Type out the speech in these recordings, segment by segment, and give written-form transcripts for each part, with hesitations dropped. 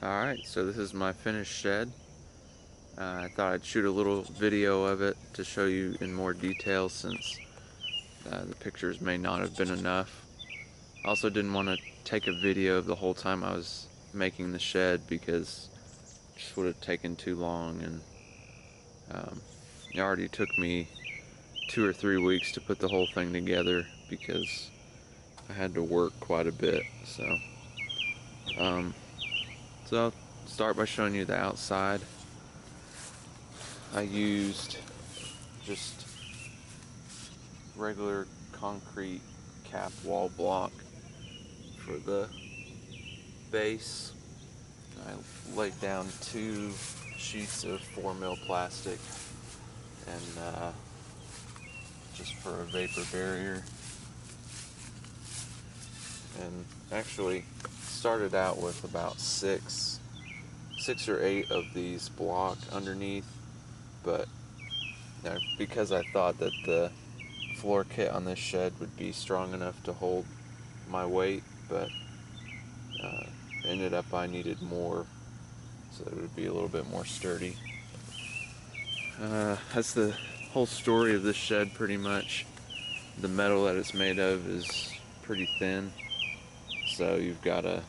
Alright, so this is my finished shed. I thought I'd shoot a little video of it to show you in more detail since the pictures may not have been enough. I also didn't want to take a video of the whole time I was making the shed because it just would have taken too long, and it already took me 2 or 3 weeks to put the whole thing together because I had to work quite a bit. Um, so I'll start by showing you the outside. I used just regular concrete cap wall block for the base. I laid down 2 sheets of 4 mil plastic and just for a vapor barrier, and actually started out with about six or eight of these block underneath, but because I thought that the floor kit on this shed would be strong enough to hold my weight, but ended up I needed more so it would be a little bit more sturdy. That's the whole story of this shed pretty much. The metal that it's made of is pretty thin, so you've got to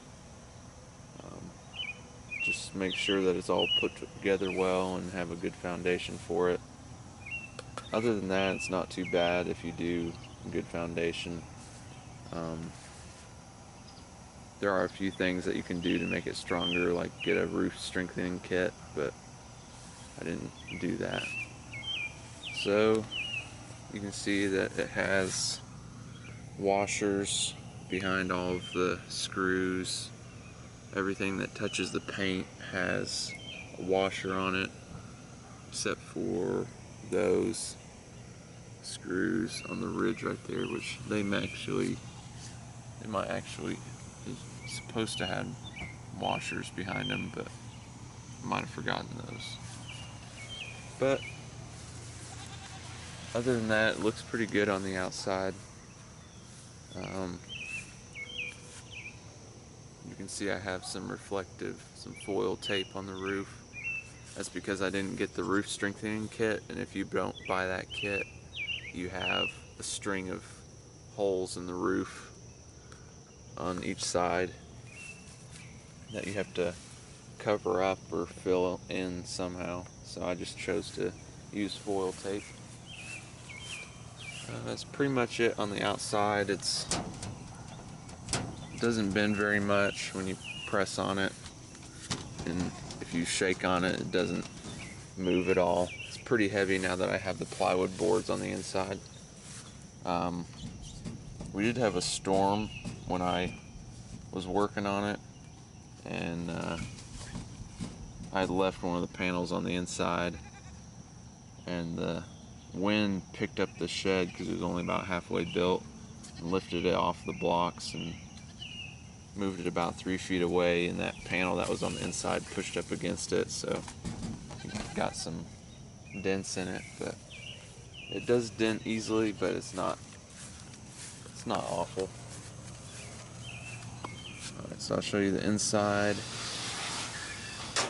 just make sure that it's all put together well and have a good foundation for it. Other than that, it's not too bad if you do a good foundation. There are a few things that you can do to make it stronger, like get a roof strengthening kit, but I didn't do that. So you can see that it has washers behind all of the screws. Everything that touches the paint has a washer on it, except for those screws on the ridge right there, which they might actually be supposed to have washers behind them, but I might have forgotten those. But other than that, it looks pretty good on the outside. You can see I have some foil tape on the roof. That's because I didn't get the roof strengthening kit, and if you don't buy that kit, you have a string of holes in the roof on each side that you have to cover up or fill in somehow. So I just chose to use foil tape. That's pretty much it on the outside. It doesn't bend very much when you press on it, and if you shake on it, it doesn't move at all. It's pretty heavy now that I have the plywood boards on the inside. We did have a storm when I was working on it, and I had left one of the panels on the inside, and the wind picked up the shed because it was only about halfway built and lifted it off the blocks and moved it about 3 feet away, and that panel that was on the inside pushed up against it, so it got some dents in it. But it does dent easily, but it's not awful. Alright, so I'll show you the inside.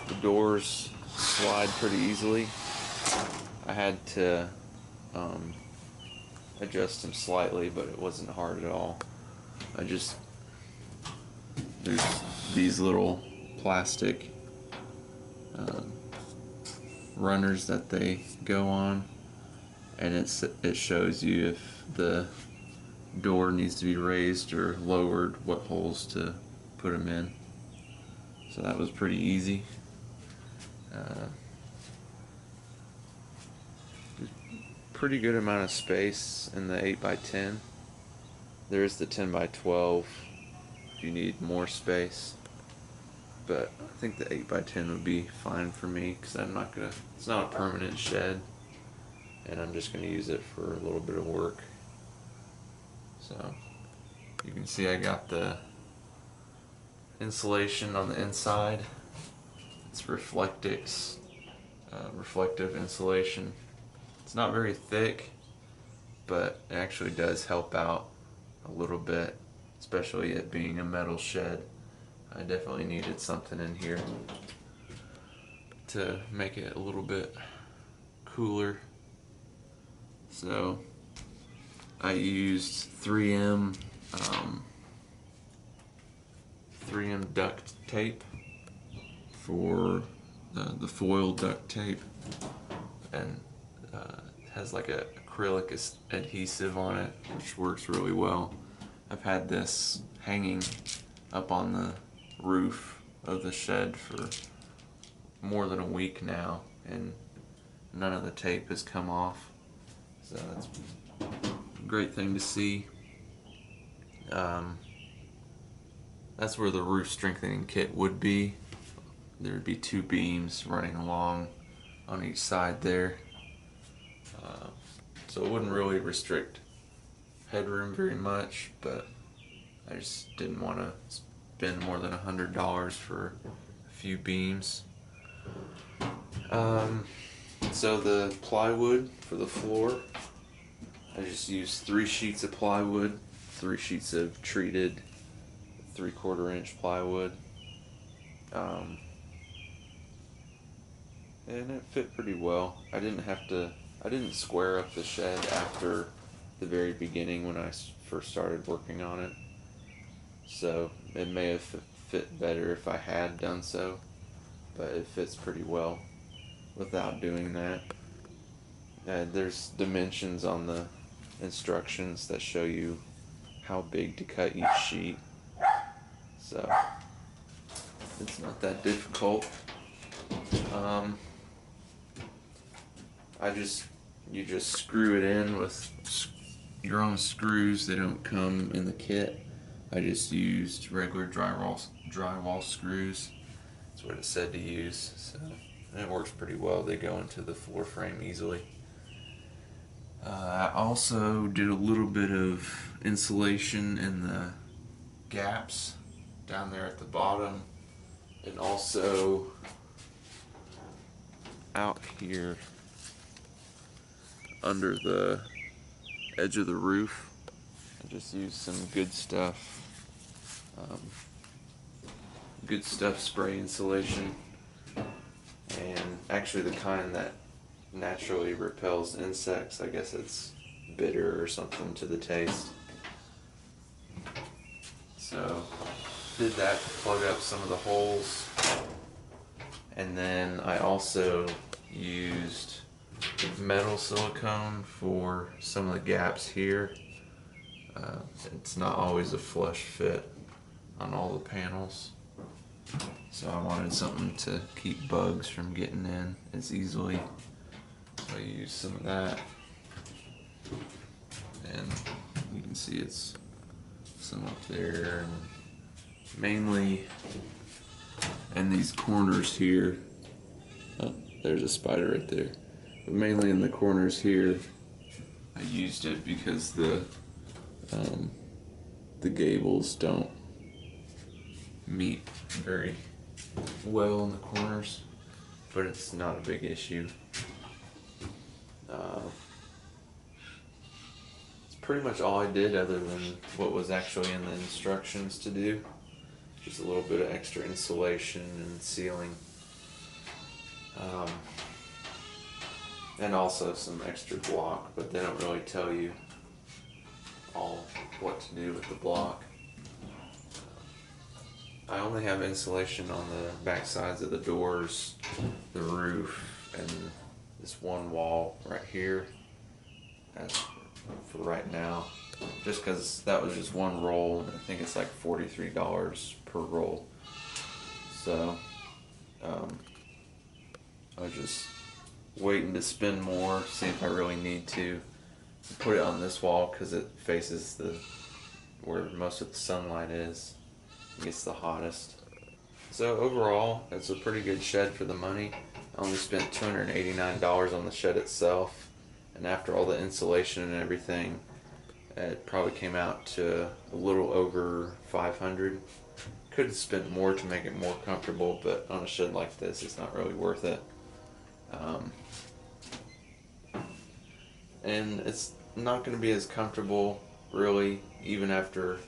The doors slide pretty easily. I had to adjust them slightly, but it wasn't hard at all. There's these little plastic runners that they go on, and it shows you if the door needs to be raised or lowered, what holes to put them in. So that was pretty easy. Pretty good amount of space in the 8x10. There's the 10x12 if you need more space, but I think the 8x10 would be fine for me because it's not a permanent shed, and I'm just gonna use it for a little bit of work. So you can see I got the insulation on the inside. It's reflective insulation. It's not very thick, but it actually does help out a little bit, especially it being a metal shed. I definitely needed something in here to make it a little bit cooler. So I used 3M duct tape for the foil duct tape, and it has like a acrylic adhesive on it, which works really well. I've had this hanging up on the roof of the shed for more than a week now, and none of the tape has come off, so that's a great thing to see. That's where the roof strengthening kit would be. There would be 2 beams running along on each side there, so it wouldn't really restrict headroom very much, but I just didn't want to spend more than $100 for a few beams. So the plywood for the floor, I just used 3 sheets of plywood, 3 sheets of treated 3/4 inch plywood, and it fit pretty well. I didn't square up the shed after the very beginning when I first started working on it, so it may have fit better if I had done so, but it fits pretty well without doing that. There's dimensions on the instructions that show you how big to cut each sheet, so it's not that difficult. You just screw it in with your own screws. They don't come in the kit. I just used regular drywall screws. That's what it said to use, so it works pretty well. They go into the floor frame easily. I also did a little bit of insulation in the gaps down there at the bottom, and also out here under the edge of the roof. I just used some Good Stuff spray insulation, and actually the kind that naturally repels insects. I guess it's bitter or something to the taste. So did that to plug up some of the holes, and then I also used metal silicone for some of the gaps here. It's not always a flush fit on all the panels, so I wanted something to keep bugs from getting in as easily. So I used some of that, and you can see it's some up there, and mainly in these corners here. Oh, there's a spider right there. But mainly in the corners here, I used it because the gables don't meet very well in the corners, but it's not a big issue. It's pretty much all I did other than what was actually in the instructions to do. Just a little bit of extra insulation and sealing. And also some extra block, but they don't really tell you all what to do with the block. I only have insulation on the back sides of the doors, the roof, and this one wall right here. That's for right now, just because that was just one roll, and I think it's like $43 per roll. So I was just waiting to spend more, see if I really need to put it on this wall because it faces where most of the sunlight is. It gets the hottest. So overall, it's a pretty good shed for the money. I only spent $289 on the shed itself, and after all the insulation and everything, it probably came out to a little over $500. Could have spent more to make it more comfortable, but on a shed like this, it's not really worth it. And it's not going to be as comfortable, really, even after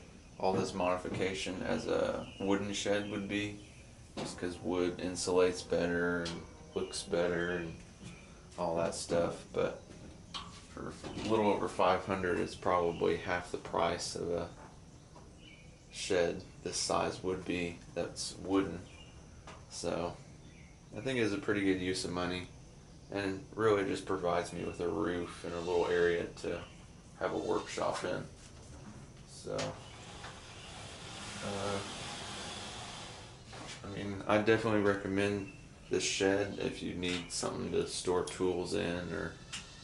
all this modification as a wooden shed would be, just because wood insulates better and looks better and all that stuff. But for a little over 500, it's probably half the price of a shed this size would be that's wooden. So I think it's a pretty good use of money, and really just provides me with a roof and a little area to have a workshop in. So I mean, I definitely recommend this shed if you need something to store tools in, or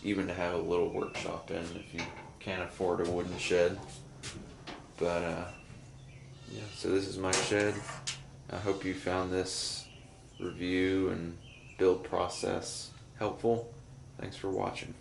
even to have a little workshop in if you can't afford a wooden shed. But yeah, so this is my shed. I hope you found this review and build process helpful. Thanks for watching.